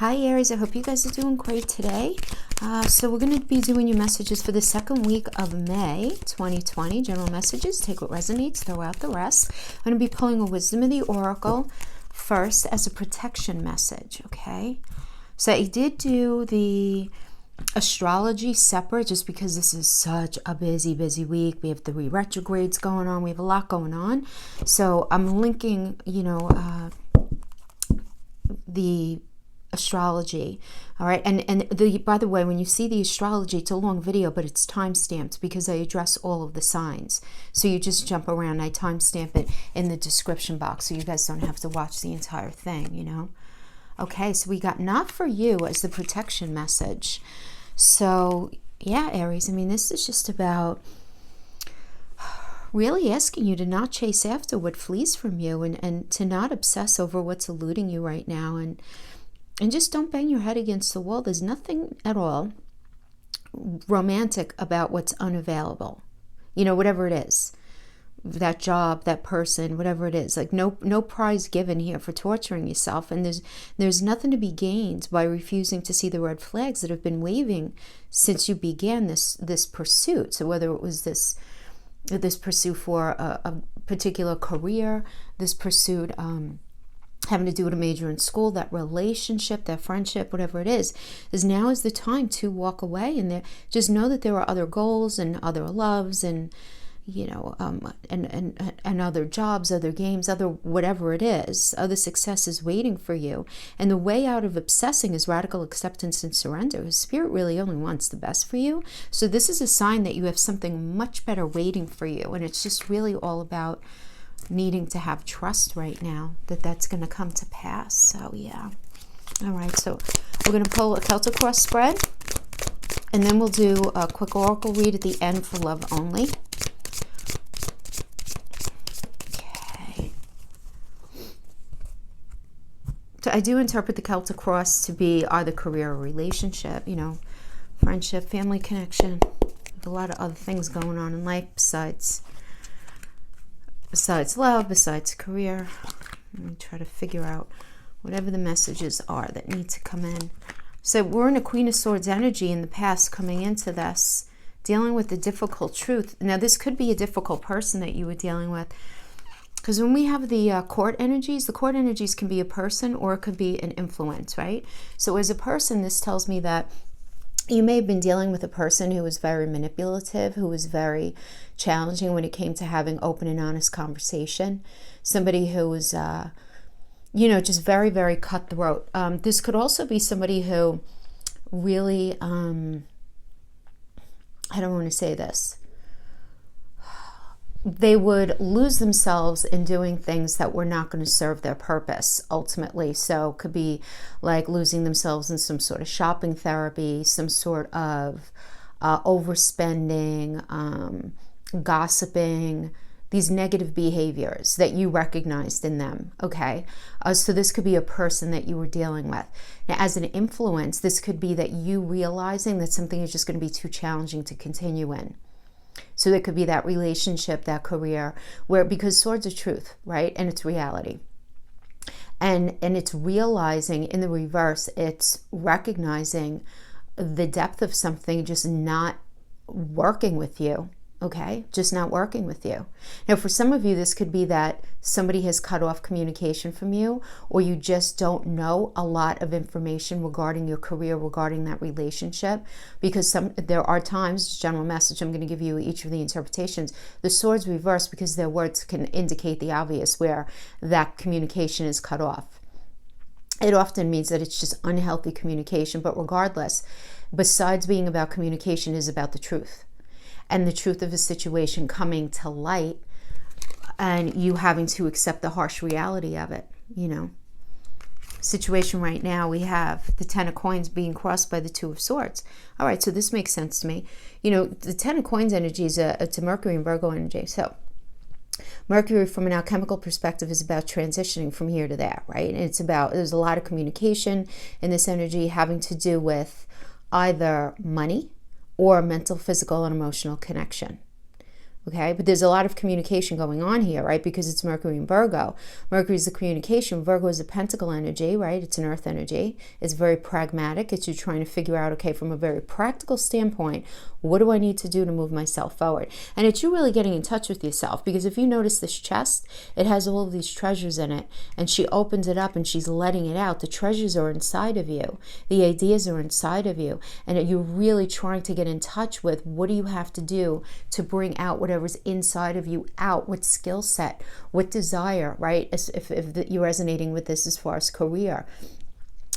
Hi Aries, I hope you guys are doing great today. So we're going to be doing your messages for the second week of May 2020. General messages, take what resonates, throw out the rest. I'm going to be pulling a Wisdom of the Oracle first as a protection message, okay? So I did do the astrology separate just because this is such a busy week. We have 3 retrogrades going on. We have a lot going on. So I'm linking, the astrology, all right, and by the way, when you see the astrology, it's a long video, but it's time stamped because I address all of the signs. So you just jump around. I time stamp it in the description box so you guys don't have to watch the entire thing. Okay, so we got not for you as the protection message. So yeah, Aries, I mean, this is just about really asking you to not chase after what flees from you, and to not obsess over what's eluding you right now, and just don't bang your head against the wall. There's nothing at all romantic about what's unavailable. Whatever it is, that job, that person, whatever it is, like no prize given here for torturing yourself. And there's nothing to be gained by refusing to see the red flags that have been waving since you began this pursuit. So whether it was this pursuit for a particular career, this pursuit having to do with a major in school, that relationship, that friendship, whatever it is now is the time to walk away, and just know that there are other goals and other loves and and other jobs, other games, other whatever it is, other successes waiting for you. And the way out of obsessing is radical acceptance and surrender. Spirit really only wants the best for you. So this is a sign that you have something much better waiting for you, and it's just really all about needing to have trust right now that that's going to come to pass. So yeah. All right, so we're going to pull a Celtic cross spread, and then we'll do a quick oracle read at the end for love only. Okay. So I do interpret the Celtic cross to be either career or relationship, friendship, family connection. There's a lot of other things going on in life besides love, besides career. Let me try to figure out whatever the messages are that need to come in. So we're in a Queen of Swords energy in the past coming into this, dealing with the difficult truth. Now, this could be a difficult person that you were dealing with, because when we have the court energies can be a person or it could be an influence, right? So as a person, this tells me that you may have been dealing with a person who was very manipulative, who was very challenging when it came to having open and honest conversation. Somebody who was, just very, very cutthroat. This could also be somebody who really, I don't want to say this. They would lose themselves in doing things that were not going to serve their purpose ultimately. So it could be like losing themselves in some sort of shopping therapy, some sort of overspending, gossiping, these negative behaviors that you recognized in them, okay? So this could be a person that you were dealing with. Now, as an influence, this could be that you realizing that something is just going to be too challenging to continue in. So there could be that relationship, that career, because swords are truth, right? And it's reality. And it's realizing in the reverse, it's recognizing the depth of something just not working with you, okay? Just not working with you. Now, for some of you, this could be that somebody has cut off communication from you, or you just don't know a lot of information regarding your career, regarding that relationship, because there are times, general message, I'm going to give you each of the interpretations, the swords reverse because their words can indicate the obvious where that communication is cut off. It often means that it's just unhealthy communication, but regardless, besides being about communication, is about the truth. And the truth of a situation coming to light and you having to accept the harsh reality of it, Situation right now, we have the 10 of coins being crossed by the 2 of swords. All right, so this makes sense to me. The 10 of coins energy is it's a Mercury and Virgo energy. So Mercury, from an alchemical perspective, is about transitioning from here to there, right? And there's a lot of communication in this energy having to do with either money or mental, physical, and emotional connection. Okay, but there's a lot of communication going on here, right? Because it's Mercury and Virgo. Mercury is the communication. Virgo is a pentacle energy, right? It's an earth energy. It's very pragmatic. It's you trying to figure out, okay, from a very practical standpoint, what do I need to do to move myself forward? And it's you really getting in touch with yourself, because if you notice this chest, it has all of these treasures in it, and she opens it up and she's letting it out. The treasures are inside of you. The ideas are inside of you. And you're really trying to get in touch with, what do you have to do to bring out whatever's inside of you out? What skill set, what desire, right? If you're resonating with this as far as career.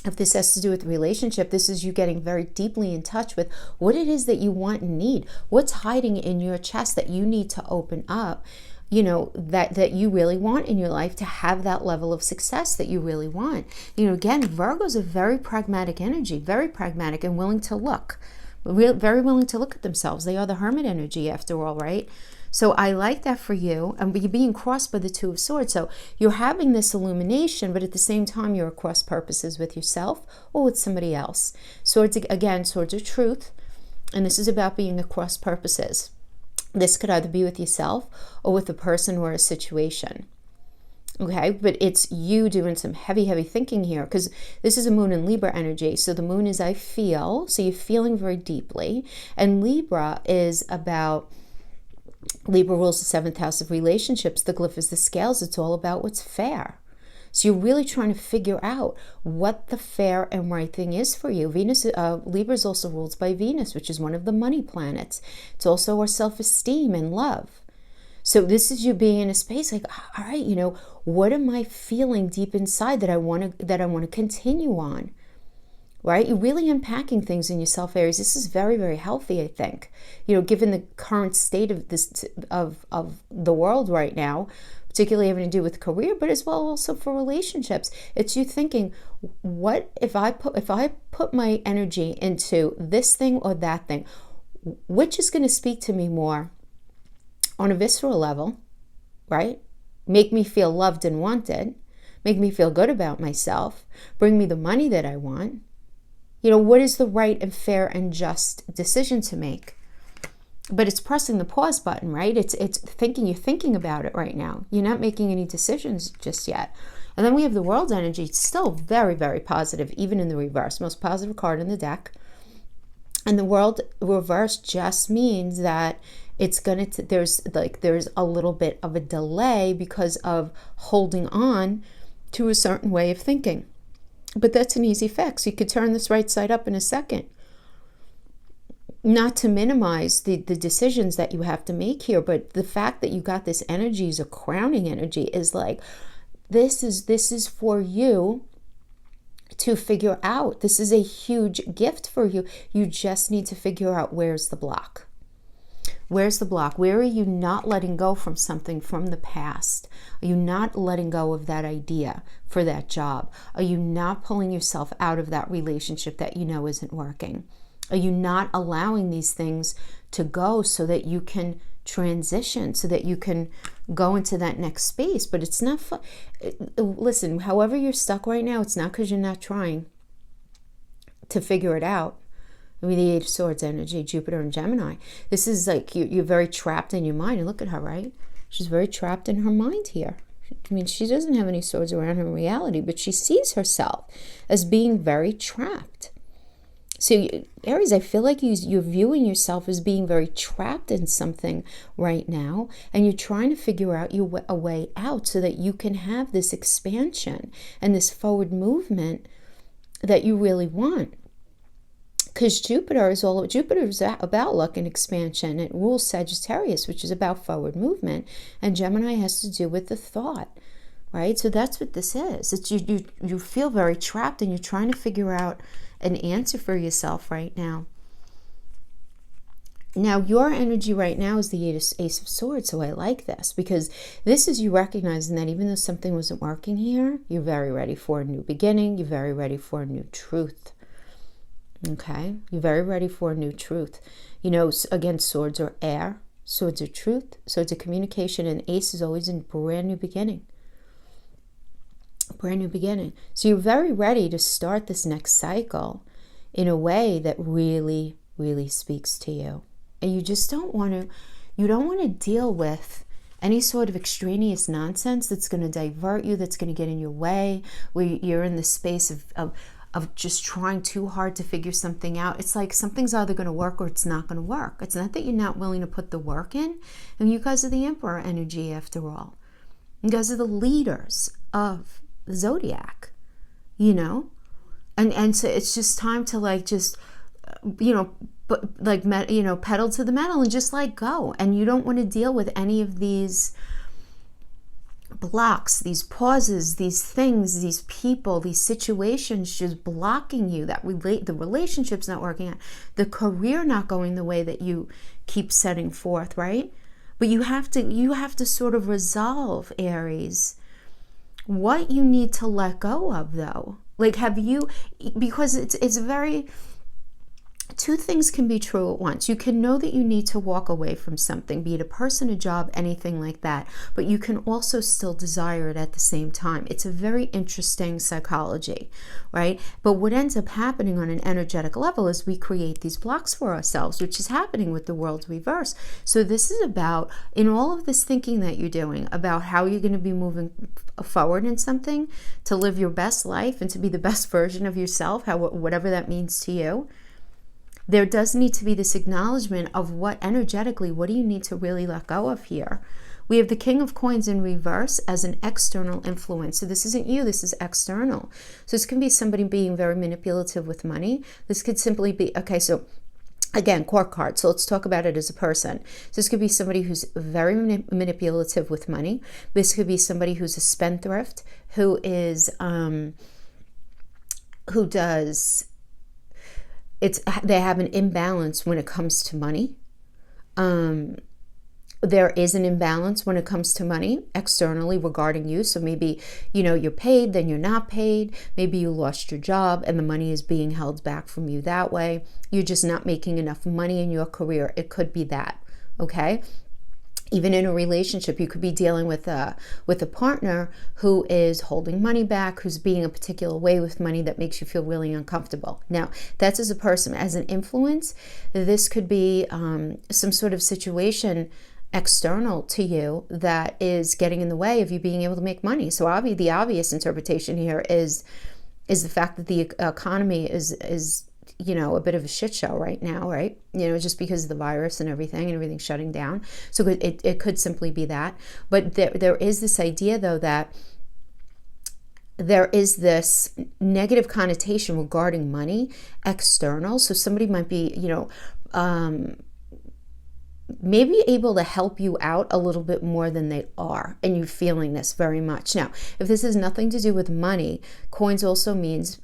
If this has to do with relationship, this is you getting very deeply in touch with what it is that you want and need. What's hiding in your chest that you need to open up, that you really want in your life to have that level of success that you really want. Again, Virgo's a very pragmatic energy, very pragmatic and willing to look. Very willing to look at themselves. They are the hermit energy after all, right? So I like that for you. And you're being crossed by the Two of Swords. So you're having this illumination, but at the same time, you're at cross purposes with yourself or with somebody else. Swords, again, swords are truth. And this is about being at cross purposes. This could either be with yourself or with a person or a situation. Okay, but it's you doing some heavy thinking here, because this is a moon in Libra energy. So the moon is I feel, so you're feeling very deeply. And Libra rules the 7th house of relationships. The glyph is the scales. It's all about what's fair. So you're really trying to figure out what the fair and right thing is for you. Libra is also ruled by Venus, which is one of the money planets. It's also our self-esteem and love. So this is you being in a space like, all right, what am I feeling deep inside that I want to continue on, right? You're really unpacking things in yourself, Aries. This is very, very healthy, I think. Given the current state of this of the world right now, particularly having to do with career, but as well also for relationships. It's you thinking, what if I put my energy into this thing or that thing, which is going to speak to me more on a visceral level, right? Make me feel loved and wanted, make me feel good about myself, bring me the money that I want. What is the right and fair and just decision to make? But it's pressing the pause button, right? It's thinking, you're thinking about it right now. You're not making any decisions just yet. And then we have the World energy. It's still very, very positive, even in the reverse. Most positive card in the deck. And the World reverse just means that it's there's a little bit of a delay because of holding on to a certain way of thinking. But that's an easy fix. You could turn this right side up in a second. Not to minimize the decisions that you have to make here, but the fact that you got this energy is a crowning energy is like, this is for you to figure out. This is a huge gift for you. You just need to figure out, where's the block? Where's the block? Where are you not letting go from something from the past? Are you not letting go of that idea for that job? Are you not pulling yourself out of that relationship that you know isn't working? Are you not allowing these things to go so that you can transition, so that you can go into that next space? But it's not fun. Listen, however you're stuck right now, it's not because you're not trying to figure it out. The Eight of Swords energy, Jupiter and Gemini. This is like you're very trapped in your mind. And look at her, right? She's very trapped in her mind here. She doesn't have any swords around her in reality, but she sees herself as being very trapped. So Aries, I feel like you're viewing yourself as being very trapped in something right now, and you're trying to figure out a way out so that you can have this expansion and this forward movement that you really want. Because Jupiter is about luck and expansion. It rules Sagittarius, which is about forward movement, and Gemini has to do with the thought, right? So that's what this is. It's you feel very trapped, and you're trying to figure out an answer for yourself right now. Now, your energy right now is the Ace of Swords, so I like this, because this is you recognizing that even though something wasn't working here, you're very ready for a new beginning. You're very ready for a new truth. Okay, you're very ready for a new truth. Again, swords are air, swords are truth, swords are communication, and ace is always a brand new beginning. Brand new beginning. So you're very ready to start this next cycle in a way that really, really speaks to you. And you just don't want to, you don't want to deal with any sort of extraneous nonsense that's going to divert you, that's going to get in your way, where you're in the space of just trying too hard to figure something out. It's like something's either going to work or it's not going to work. It's not that you're not willing to put the work in. And you guys are the Emperor energy after all. You guys are the leaders of the zodiac, you know? And so it's just time to like just, pedal to the metal and just like go. And you don't want to deal with any of these blocks, these pauses, these things, these people, these situations just blocking you, the relationship's not working out, the career not going the way that you keep setting forth, right? But you have to sort of resolve, Aries, what you need to let go of, though. Like, because it's very, two things can be true at once. You can know that you need to walk away from something, be it a person, a job, anything like that, but you can also still desire it at the same time. It's a very interesting psychology, right? But what ends up happening on an energetic level is we create these blocks for ourselves, which is happening with the world reverse. So this is about, in all of this thinking that you're doing about how you're going to be moving forward in something, to live your best life and to be the best version of yourself, whatever that means to you, there does need to be this acknowledgement of what energetically, what do you need to really let go of here? We have the King of Coins in reverse as an external influence. So this isn't you, this is external. So this can be somebody being very manipulative with money. This could simply be, okay, so again, court card. So let's talk about it as a person. So this could be somebody who's very manipulative with money. This could be somebody who's a spendthrift, who is, they have an imbalance when it comes to money. There is an imbalance when it comes to money externally regarding you. So maybe, you're paid, then you're not paid. Maybe you lost your job and the money is being held back from you that way. You're just not making enough money in your career. It could be that, okay? Even in a relationship, you could be dealing with a partner who is holding money back, who's being a particular way with money that makes you feel really uncomfortable. Now, that's as a person. As an influence, this could be some sort of situation external to you that is getting in the way of you being able to make money. So the obvious interpretation here is the fact that the economy is a bit of a shit show right now, right? Just because of the virus and everything shutting down. So it could simply be that. But there is this idea, though, that there is this negative connotation regarding money external. So somebody might be, maybe able to help you out a little bit more than they are, and you're feeling this very much. Now, if this has nothing to do with money, coins also means,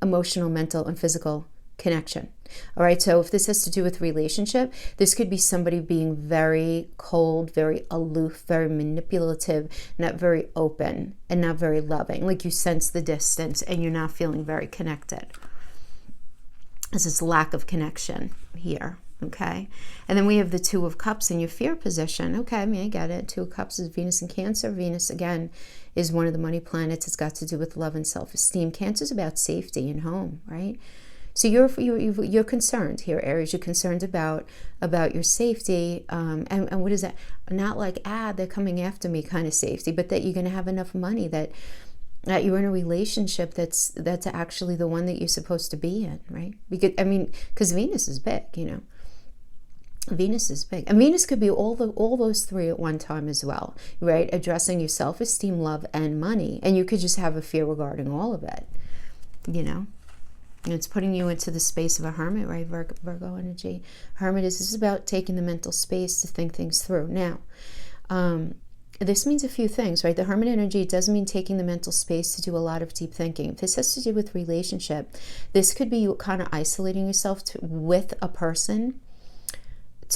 emotional, mental, and physical connection. All right, so if this has to do with relationship, this could be somebody being very cold, very aloof, very manipulative, not very open, and not very loving. Like you sense the distance and you're not feeling very connected. There's this lack of connection here. Okay, and then we have the Two of Cups in your fear position. Okay, I get it. Two of Cups is Venus and Cancer. Venus, again, is one of the money planets. It's got to do with love and self-esteem. Cancer is about safety and home, right? So you're concerned here, Aries. You're concerned about your safety, and what is that? Not like they're coming after me kind of safety, but that you're going to have enough money that you're in a relationship that's actually the one that you're supposed to be in, right? Because Venus is big, Venus is big. And Venus could be all those three at one time as well, right? Addressing your self-esteem, love, and money. And you could just have a fear regarding all of it, And it's putting you into the space of a hermit, right? Virgo energy. Hermit is about taking the mental space to think things through. Now, this means a few things, right? The hermit energy does mean taking the mental space to do a lot of deep thinking. If this has to do with relationship, this could be you kind of isolating yourself with a person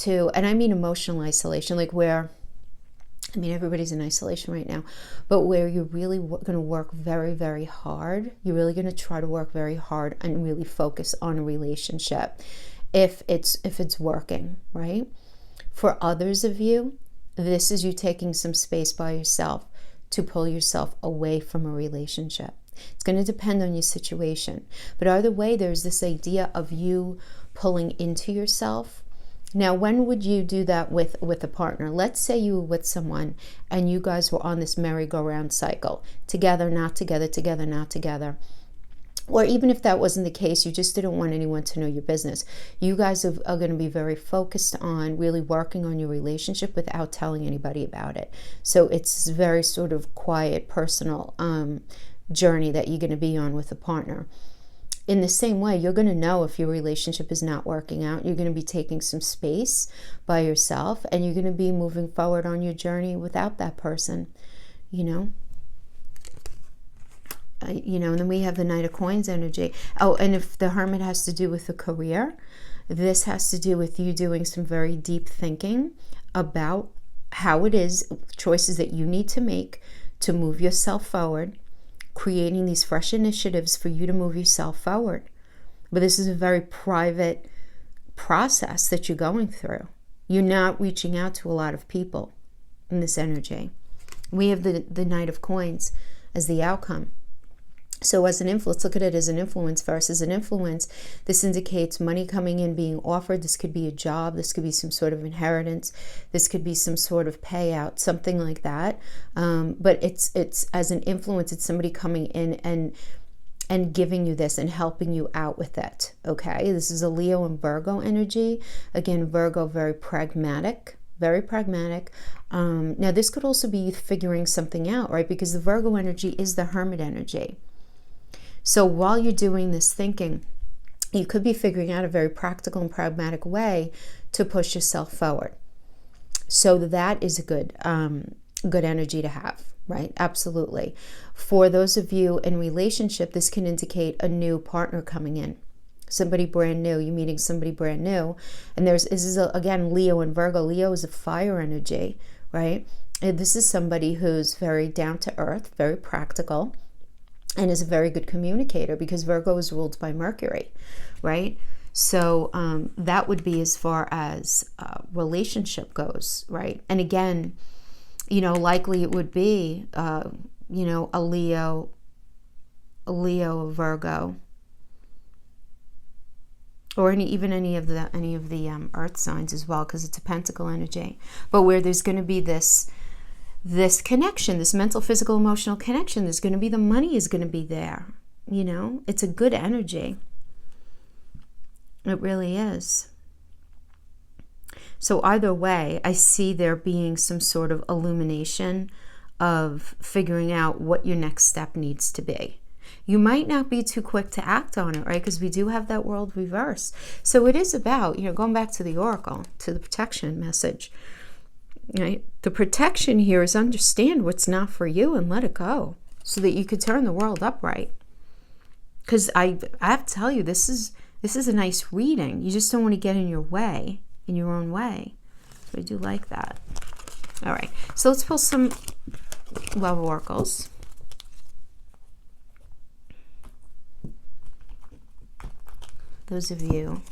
and I mean emotional isolation, like where, everybody's in isolation right now, but where you're really going to work very, very hard. You're really going to try to work very hard and really focus on a relationship if it's working, right? For others of you, this is you taking some space by yourself to pull yourself away from a relationship. It's going to depend on your situation. But either way, there's this idea of you pulling into yourself Now, when would you do that with a partner? Let's say you were with someone and you guys were on this merry-go-round cycle. Together, not together, together, not together. Or even if that wasn't the case, you just didn't want anyone to know your business. You guys are going to be very focused on really working on your relationship without telling anybody about it. So it's a very sort of quiet, personal journey that you're going to be on with a partner. In the same way, you're going to know if your relationship is not working out. You're going to be taking some space by yourself, and you're going to be moving forward on your journey without that person, you know. And then we have the Knight of Coins energy. Oh, and if the Hermit has to do with the career, this has to do with you doing some very deep thinking about how it is, choices that you need to make to move yourself forward, creating these fresh initiatives for you to move yourself forward. But this is a very private process that you're going through. You're not reaching out to a lot of people in this energy. We have the Knight of Coins as the outcome. So as an influence, look at it as an influence versus an influence. This indicates money coming in, being offered. This could be a job. This could be some sort of inheritance. This could be some sort of payout, something like that. But it's as an influence, it's somebody coming in and giving you this and helping you out with it. Okay, this is a Leo and Virgo energy. Again, Virgo, very pragmatic. Very pragmatic. Now, this could also be figuring something out, right? Because the Virgo energy is the Hermit energy. So while you're doing this thinking, you could be figuring out a very practical and pragmatic way to push yourself forward. So that is a good energy to have, right? Absolutely. For those of you in relationship, this can indicate a new partner coming in. Somebody brand new, you're meeting somebody brand new. And this is, again, Leo and Virgo. Leo is a fire energy, right? And this is somebody who's very down to earth, very practical, and is a very good communicator, because Virgo is ruled by Mercury, right? So that would be as far as relationship goes, right? And again, likely it would be, a Leo, a Virgo, or even any of the earth signs as well, because it's a pentacle energy. But where there's going to be this connection, this mental, physical, emotional connection, there's going to be, the money is going to be there. It's a good energy. It really is. So either way, I see there being some sort of illumination of figuring out what your next step needs to be. You might not be too quick to act on it, right? Because we do have that world reverse. So it is about, going back to the oracle, to the protection message, right? The protection here is understand what's not for you and let it go, so that you could turn the world upright. Because I have to tell you, this is a nice reading. You just don't want to get in your own way. So I do like that. All right, so let's pull some love oracles. Those of you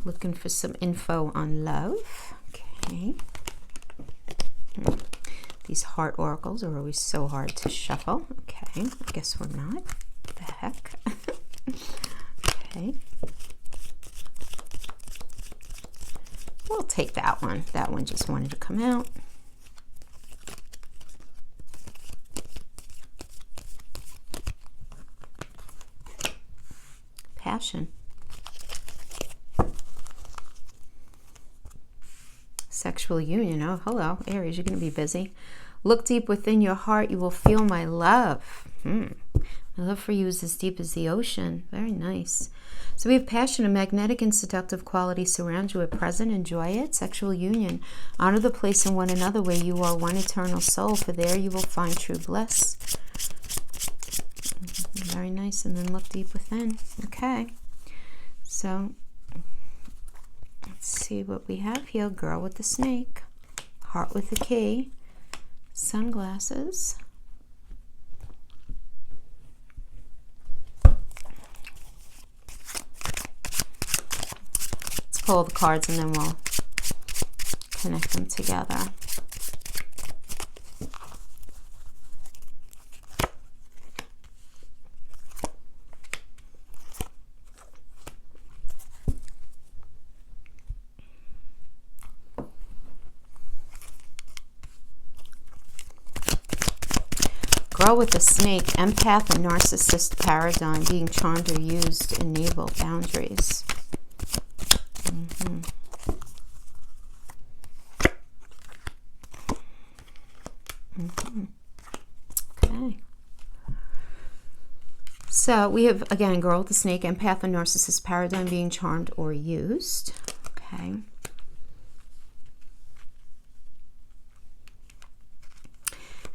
looking for some info on love, okay. These heart oracles are always so hard to shuffle. Okay, I guess we're not. What the heck? Okay. We'll take that one. That one just wanted to come out. Passion. Sexual union. Oh, hello, Aries, you're going to be busy. Look deep within your heart. You will feel my love. My love for you is as deep as the ocean. Very nice. So we have passion, a magnetic and seductive quality surround you at present. Enjoy it. Sexual union. Honor the place in one another where you are one eternal soul, for there you will find true bliss. Very nice. And then look deep within. Okay. So let's see what we have here. Girl with the snake, heart with the key, sunglasses. Let's pull the cards and then we'll connect them together. go with the snake, empath and narcissist paradigm, being charmed or used, enable boundaries. Okay. So we have, again, girl with the snake, empath and narcissist paradigm, being charmed or used. Okay.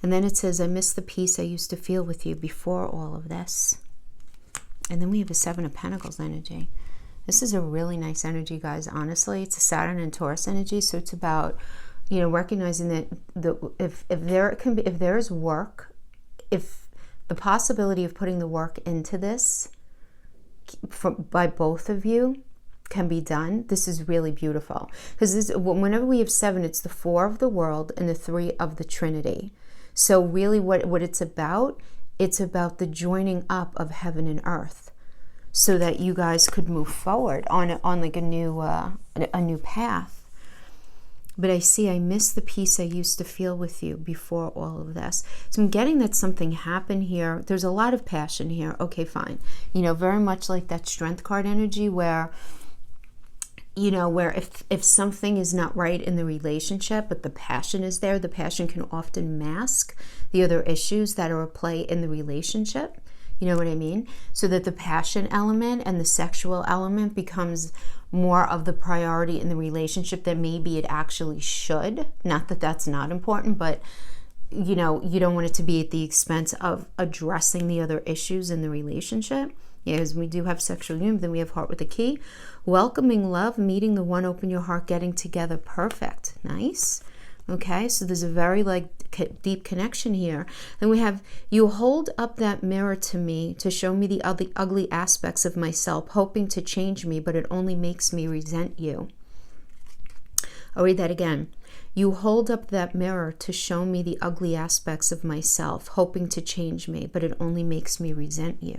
And then it says, I miss the peace I used to feel with you before all of this. And then we have a Seven of Pentacles energy. This is a really nice energy, guys. Honestly, it's a Saturn and Taurus energy. So it's about, you know, recognizing that if there is work, if the possibility of putting the work into this by both of you can be done, this is really beautiful. Because whenever we have 7, it's the 4 of the world and the 3 of the Trinity. So really what it's about the joining up of heaven and earth, so that you guys could move forward on like a new path. But I miss the peace I used to feel with you before all of this. So I'm getting that something happened here. There's a lot of passion here. Okay, fine. You know, very much like that Strength card energy where, you know, where if something is not right in the relationship, but the passion is there, the passion can often mask the other issues that are at play in the relationship. You know what I mean? So that the passion element and the sexual element becomes more of the priority in the relationship than maybe it actually should. Not that that's not important, but you know, you don't want it to be at the expense of addressing the other issues in the relationship. Yes, we do have sexual union, then we have heart with a key. Welcoming love, meeting the one, open your heart, getting together, perfect. Nice. Okay, so there's a very deep connection here. Then we have, you hold up that mirror to me to show me the ugly aspects of myself, hoping to change me, but it only makes me resent you. I'll read that again. You hold up that mirror to show me the ugly aspects of myself, hoping to change me, but it only makes me resent you.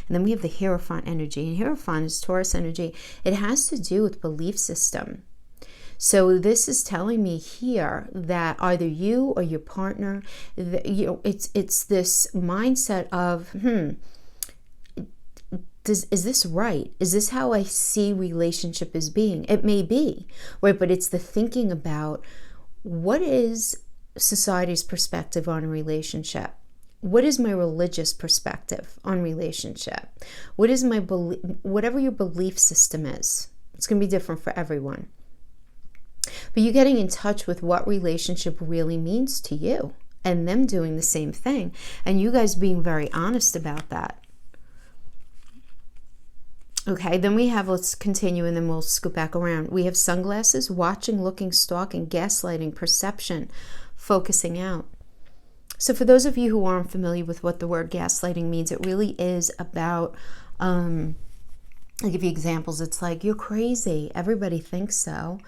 And then we have the Hierophant energy. And Hierophant is Taurus energy. It has to do with belief system. So this is telling me here that either you or your partner, you know, it's this mindset of, is this right? Is this how I see relationship as being? It may be, right? But it's the thinking about, what is society's perspective on a relationship? What is my religious perspective on relationship? What is my belief? Whatever your belief system is, it's going to be different for everyone. But you getting in touch with what relationship really means to you, and them doing the same thing, and you guys being very honest about that. Okay, then we have, let's continue and then we'll scoop back around. We have sunglasses, watching, looking, stalking, gaslighting, perception, focusing out. So for those of you who aren't familiar with what the word gaslighting means, it really is about, I'll give you examples. It's like, you're crazy. Everybody thinks so.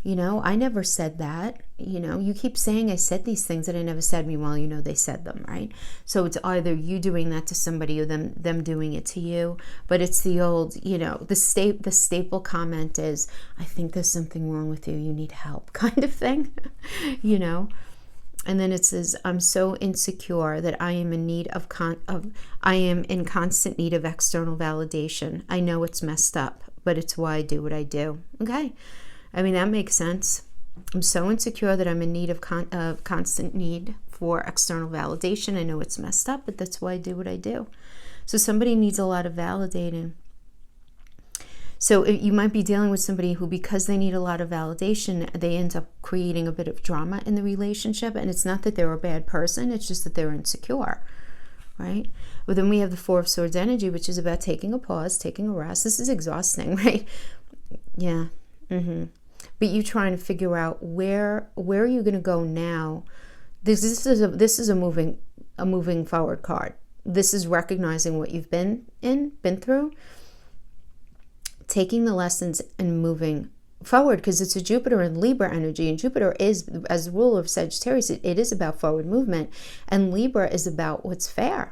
You know, I never said that. You know, you keep saying I said these things that I never said. Meanwhile, you know they said them, right? So it's either you doing that to somebody or them doing it to you. But it's the old, you know, the staple comment is, I think there's something wrong with you. You need help, kind of thing, you know. And then it says, I'm so insecure that I am in need I am in constant need of external validation. I know it's messed up, but it's why I do what I do. Okay. I mean, that makes sense. I'm so insecure that I'm in need of constant need for external validation. I know it's messed up, but that's why I do what I do. So somebody needs a lot of validating. So you might be dealing with somebody who, because they need a lot of validation, they end up creating a bit of drama in the relationship. And it's not that they're a bad person. It's just that they're insecure, right? But then we have the Four of Swords energy, which is about taking a pause, taking a rest. This is exhausting, right? Yeah. But you trying to figure out where are you going to go now? This is a moving forward card. This is recognizing what you've been through, taking the lessons and moving forward, because it's a Jupiter and Libra energy, and Jupiter is, as ruler of Sagittarius, it is about forward movement, and Libra is about what's fair,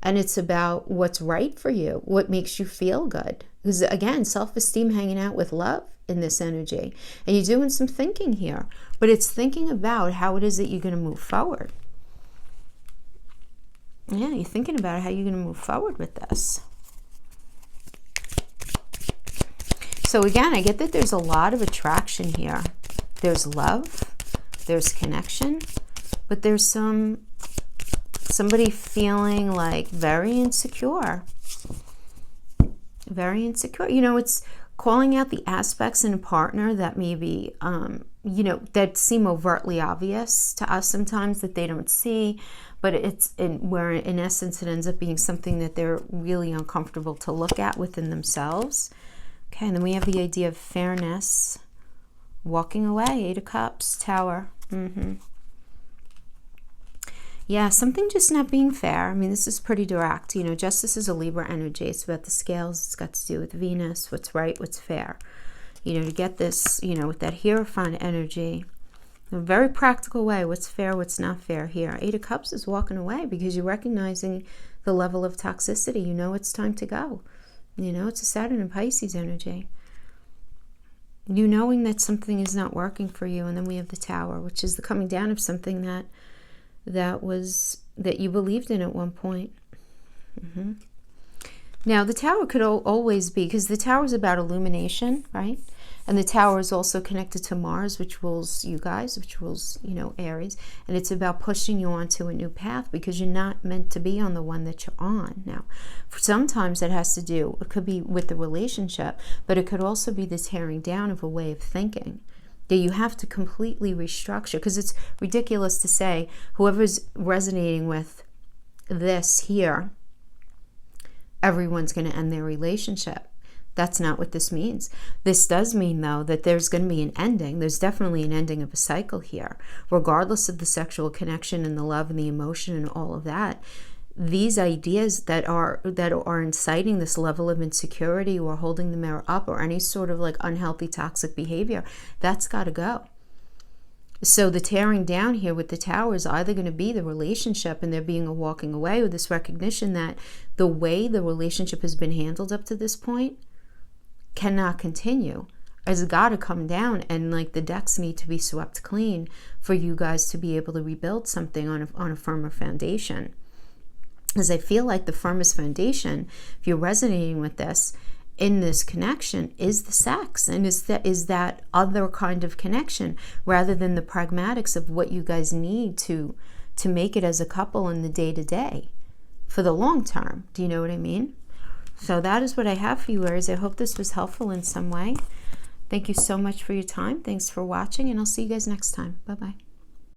and it's about what's right for you, what makes you feel good. Because again, self-esteem, hanging out with love in this energy, and you're doing some thinking here, but it's thinking about how it is that you're going to move forward. Yeah, you're thinking about how you're going to move forward with this. So again, I get that there's a lot of attraction here. There's love, there's connection, but there's somebody feeling like very insecure. Very insecure. You know, it's calling out the aspects in a partner that maybe, you know, that seem overtly obvious to us sometimes that they don't see, but where in essence it ends up being something that they're really uncomfortable to look at within themselves. Okay, and then we have the idea of fairness, walking away, 8 of Cups, Tower. Yeah, something just not being fair. I mean, this is pretty direct. You know, Justice is a Libra energy. It's about the scales. It's got to do with Venus, what's right, what's fair. You know, to get this, you know, with that Hierophant energy, in a very practical way, what's fair, what's not fair here. 8 of Cups is walking away because you're recognizing the level of toxicity. You know it's time to go. You know, it's a Saturn and Pisces energy. You knowing that something is not working for you. And then we have the Tower, which is the coming down of something that you believed in at one point. Now, the Tower could always be, because the Tower is about illumination, right? And the Tower is also connected to Mars, which rules you guys, which rules, you know, Aries. And it's about pushing you onto a new path because you're not meant to be on the one that you're on. Now, sometimes it has to do, it could be with the relationship, but it could also be the tearing down of a way of thinking that you have to completely restructure, because it's ridiculous to say whoever's resonating with this here, everyone's going to end their relationship. That's not what this means. This does mean, though, that there's going to be an ending. There's definitely an ending of a cycle here, regardless of the sexual connection and the love and the emotion and all of that. These ideas that are inciting this level of insecurity or holding the mirror up or any sort of like unhealthy toxic behavior, that's got to go. So the tearing down here with the Tower is either going to be the relationship and there being a walking away with this recognition that the way the relationship has been handled up to this point cannot continue. It's got to come down, and like the decks need to be swept clean for you guys to be able to rebuild something on a firmer foundation. As I feel like the firmest foundation, if you're resonating with this, in this connection, is the sex, and is that other kind of connection rather than the pragmatics of what you guys need to make it as a couple in the day-to-day for the long term. Do you know what I mean? So that is what I have for you, Aries. I hope this was helpful in some way. Thank you so much for your time. Thanks for watching, and I'll see you guys next time. Bye-bye.